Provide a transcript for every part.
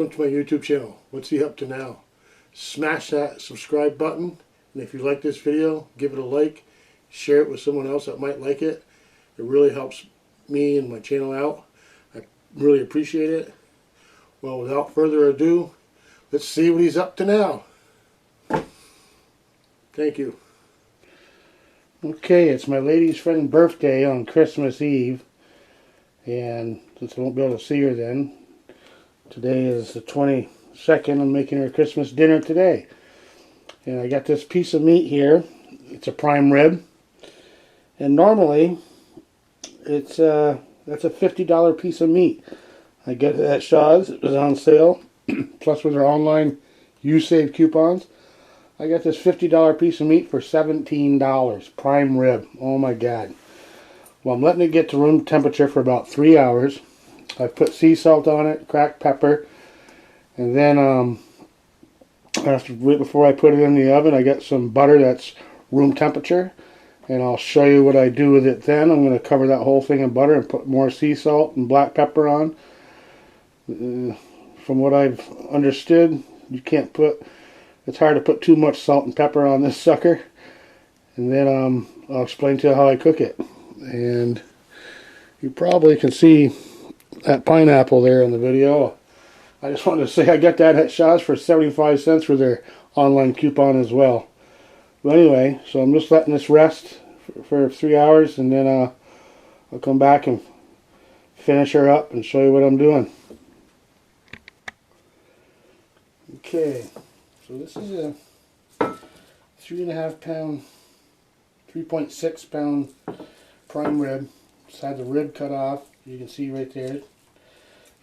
welcome to my YouTube channel. What's he up to now? Smash that subscribe button, and if you like this video, give it a like, share it with someone else that might like it. It really helps me and my channel out. I really appreciate it. Well, without further ado, let's see what he's up to now. Thank you. Okay, it's my lady's friend's birthday on Christmas Eve, and since I won't be able to see her then, today is the 22nd. I'm making her Christmas dinner today. And I got this piece of meat here. It's a prime rib. And normally, that's a $50 piece of meat. I get it at Shaw's. It was on sale. Plus with our online U-Save coupons. I got this $50 piece of meat for $17. Prime rib. Oh my God. Well, I'm letting it get to room temperature for about 3 hours. I've put sea salt on it, cracked pepper, and then right before I put it in the oven, I got some butter that's room temperature, and I'll show you what I do with it then. I'm going to cover that whole thing in butter and put more sea salt and black pepper on. From what I've understood, it's hard to put too much salt and pepper on this sucker. And then I'll explain to you how I cook it. And you probably can see that pineapple there in the video. I just wanted to say I got that at Shaw's for 75 cents for their online coupon as well. But anyway, so I'm just letting this rest for 3 hours, and then I'll come back and finish her up and show you what I'm doing. Okay, so this is a 3.5 pound, 3.6 pound prime rib. Just had the rib cut off. You can see right there,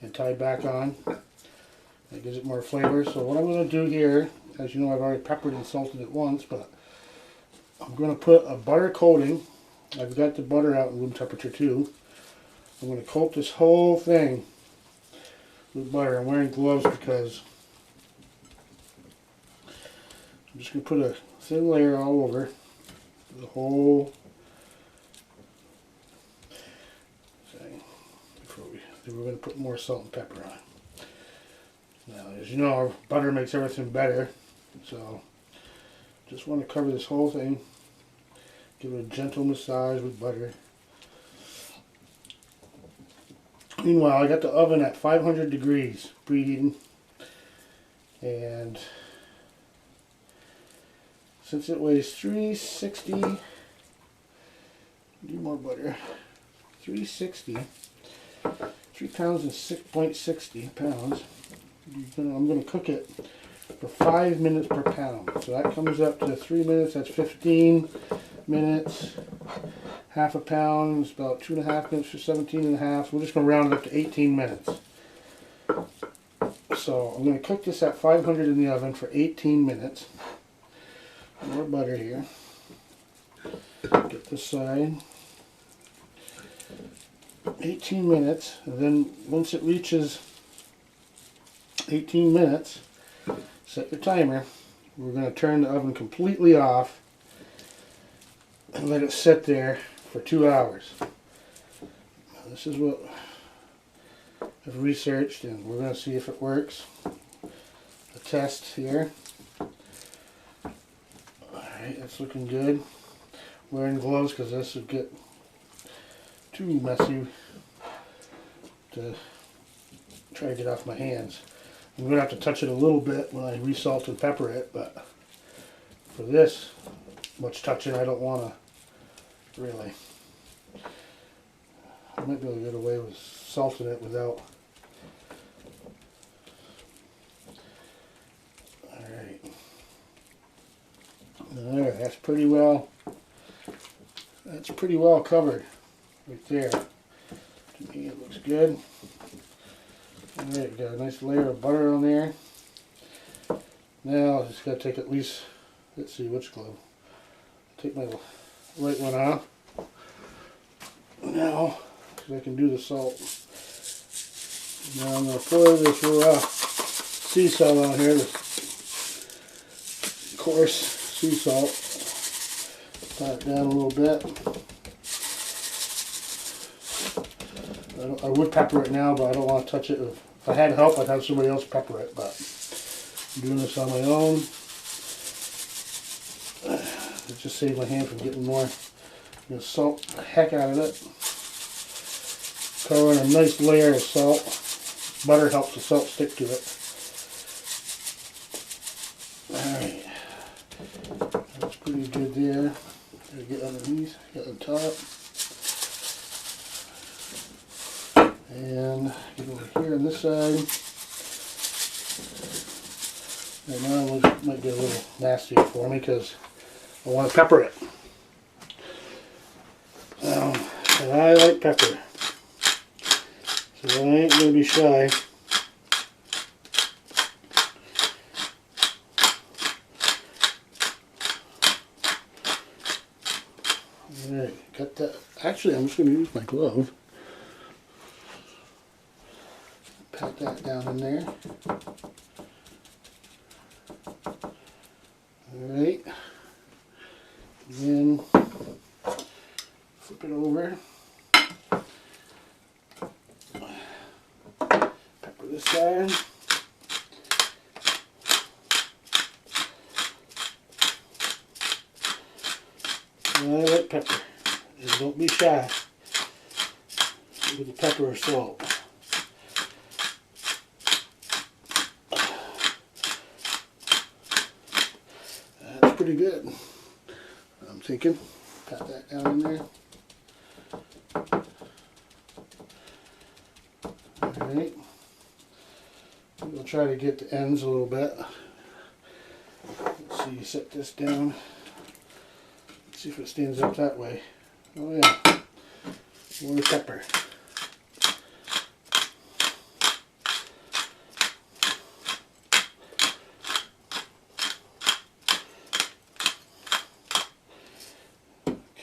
and tied back on. That gives it more flavor. So what I'm going to do here, as you know, I've already peppered and salted it once, but I'm going to put a butter coating. I've got the butter out in room temperature too. I'm going to coat this whole thing with butter. I'm wearing gloves because I'm just going to put a thin layer all over the whole thing. We're going to put more salt and pepper on. Now, as you know, our butter makes everything better, so just want to cover this whole thing. Give it a gentle massage with butter. Meanwhile, I got the oven at 500 degrees preheating, and since it weighs 360, do more butter, 360. 3 pounds and 6.60 pounds. I'm going to cook it for 5 minutes per pound. So that comes up to 3 minutes. That's 15 minutes. Half a pound is about 2.5 minutes for 17 and a half. So we're just going to round it up to 18 minutes. So I'm going to cook this at 500 in the oven for 18 minutes. More butter here. Get this side. 18 minutes, and then once it reaches 18 minutes, set your timer. We're going to turn the oven completely off and let it sit there for 2 hours. Now, this is what I've researched, and we're going to see if it works. A test here. Alright, it's looking good. Wearing gloves because this would get too messy to try to get off my hands. I'm going to have to touch it a little bit when I resalt and pepper it, but for this much touching I don't want to really. I might be able to get away with salting it without. Alright, that's pretty well covered. Right there. To me it looks good. Alright, got a nice layer of butter on there. Now I just got to take at least, let's see which glove. Take my right one off. Now, so I can do the salt. Now I'm going to pour this raw sea salt on here, this coarse sea salt. Pat it down a little bit. I would pepper it now, but I don't want to touch it with If I had help, I'd have somebody else pepper it, but I'm doing this on my own. It just saved my hand from getting more. I'm going to salt the heck out of it. Cover in a nice layer of salt. Butter helps the salt stick to it. Alright. That's pretty good there. Gotta get underneath, get on top. And get over here on this side. And now it might get a little nastier for me because I want to pepper it. And I like pepper. So I ain't going to be shy. Alright, got that. Actually, I'm just going to use my glove. Pat that down in there. Alright. Then flip it over. Pepper this side. And I like pepper. And don't be shy with the pepper or salt. That's pretty good. I'm thinking, pat that down in there. Alright. We'll try to get the ends a little bit. Let's see, set this down. Let's see if it stands up that way. Oh yeah, more pepper.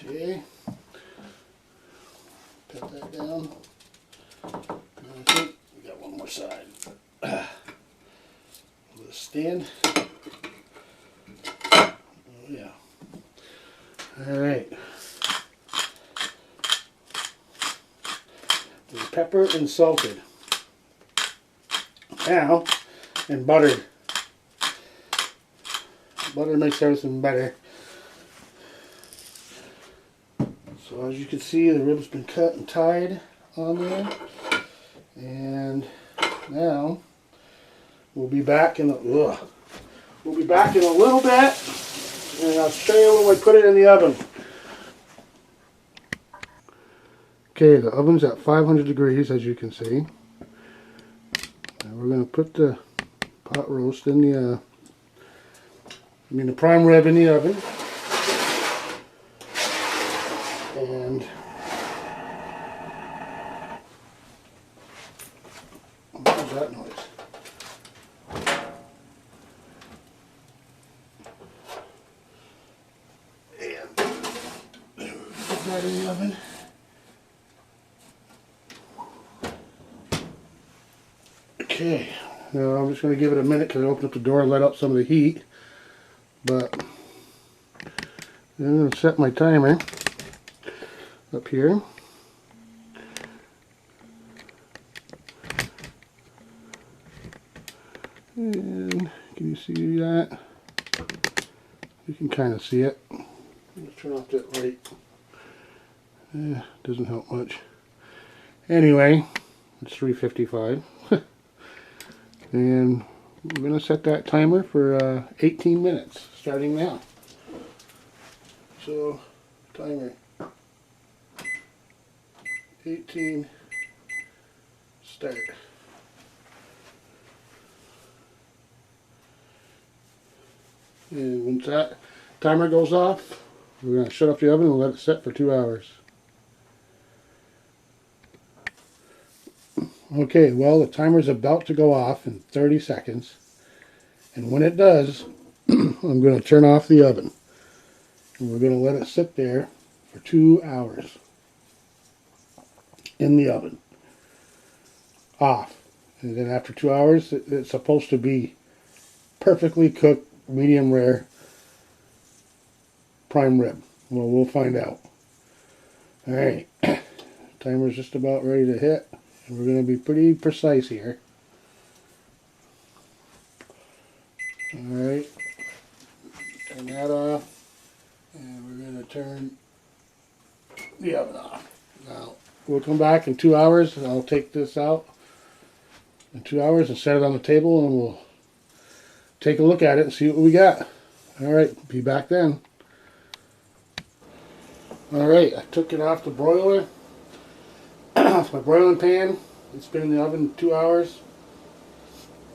Okay, put that down. And I think we got one more side. Will this stand? Oh yeah. Alright. Pepper and salted. Now, and buttered. Butter makes everything better. So as you can see, the rib's been cut and tied on there. And now we'll be back in a little bit, and I'll show you when we put it in the oven. Okay, the oven's at 500 degrees, as you can see. Now we're going to put the pot roast in the, the prime rib in the oven. And what was that noise? And put that in the oven. Okay, now I'm just going to give it a minute because I opened up the door and let out some of the heat. But I'm going to set my timer up here. And can you see that? You can kind of see it. Let's turn off that light. Doesn't help much. Anyway, it's 3:55. And we're going to set that timer for 18 minutes, starting now. So, timer 18, start. And once that timer goes off, we're going to shut off the oven and let it set for 2 hours. Okay, well, the timer's about to go off in 30 seconds. And when it does, I'm going to turn off the oven. And we're going to let it sit there for 2 hours in the oven. Off. And then after 2 hours, it's supposed to be perfectly cooked, medium rare prime rib. Well, we'll find out. Alright. Timer's just about ready to hit. And we're going to be pretty precise here. Alright, turn that off, and we're going to turn the oven off. Now, we'll come back in 2 hours, and I'll take this out in 2 hours and set it on the table, and we'll take a look at it and see what we got. Alright, be back then. Alright, I took it off the broiler, off my broiling pan. It's been in the oven 2 hours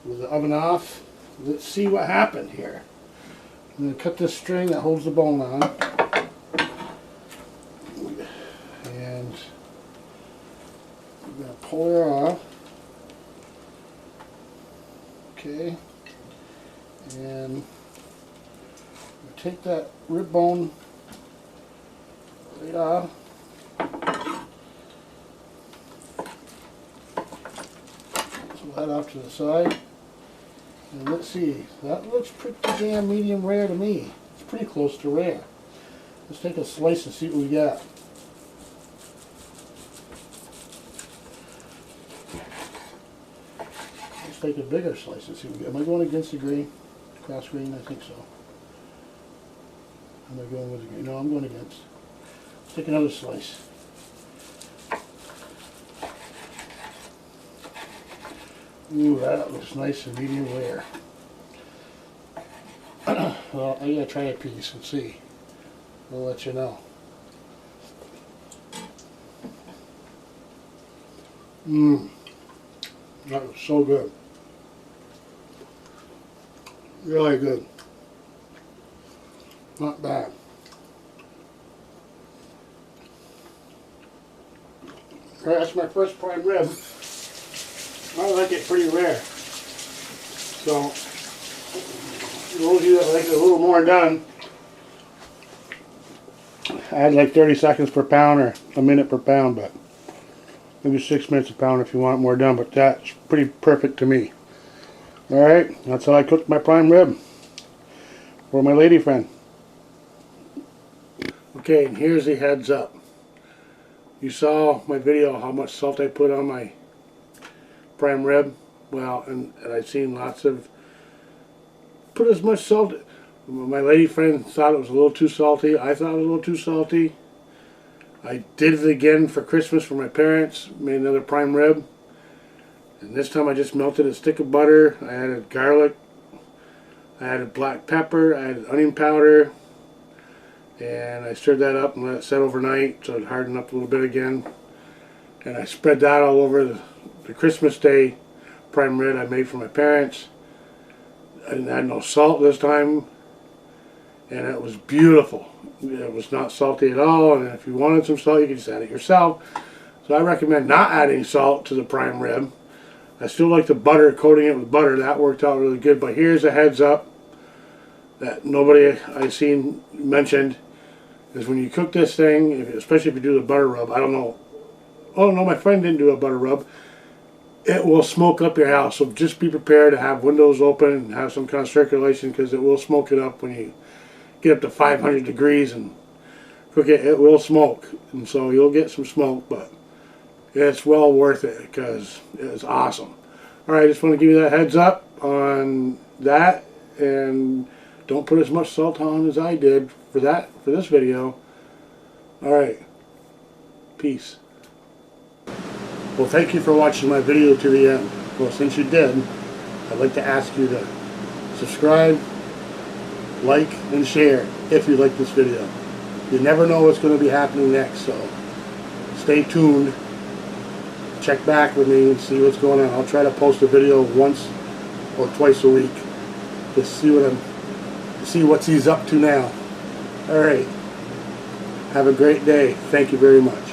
with the oven off. Let's see what happened here. I'm going to cut this string that holds the bone on. And I'm going to pull her off. Okay. And take that rib bone right off. Pull that off to the side. And let's see, that looks pretty damn medium rare to me. It's pretty close to rare. Let's take a slice and see what we got. Let's take a bigger slice and see what we got. Am I going against the grain? Cross grain? I think so. Am I going with the grain? No, I'm going against. Let's take another slice. Ooh, that looks nice and medium rare. Well, I gotta try a piece and see. I'll let you know. That was so good. Really good. Not bad. Alright, that's my first prime rib. I like it pretty rare. So, those of you that like it a little more done, I had like 30 seconds per pound or a minute per pound, but maybe 6 minutes a pound if you want it more done, but that's pretty perfect to me. Alright, that's how I cooked my prime rib for my lady friend. Okay, and here's the heads up. You saw my video how much salt I put on my prime rib. Well, and I've seen lots of put as much salt. My lady friend thought it was a little too salty. I thought it was a little too salty. I did it again for Christmas for my parents. Made another prime rib. And this time I just melted a stick of butter. I added garlic. I added black pepper. I added onion powder. And I stirred that up and let it set overnight so it hardened up a little bit again. And I spread that all over the Christmas Day prime rib I made for my parents. I didn't add no salt this time. And it was beautiful. It was not salty at all. And if you wanted some salt, you could just add it yourself. So I recommend not adding salt to the prime rib. I still like the butter, coating it with butter. That worked out really good. But here's a heads up that nobody I've seen mentioned is when you cook this thing, especially if you do the butter rub, I don't know. Oh no, my friend didn't do a butter rub. It will smoke up your house. So just be prepared to have windows open and have some kind of circulation, because it will smoke it up when you get up to 500 degrees and cook it. It will smoke. And so you'll get some smoke, but it's well worth it because it's awesome. Alright, I just want to give you that heads up on that, and don't put as much salt on as I did for this video. Alright, peace. Well, thank you for watching my video to the end. Well, since you did, I'd like to ask you to subscribe, like, and share if you like this video. You never know what's going to be happening next, so stay tuned. Check back with me and see what's going on. I'll try to post a video once or twice a week to see what he's up to now. Alright. Have a great day. Thank you very much.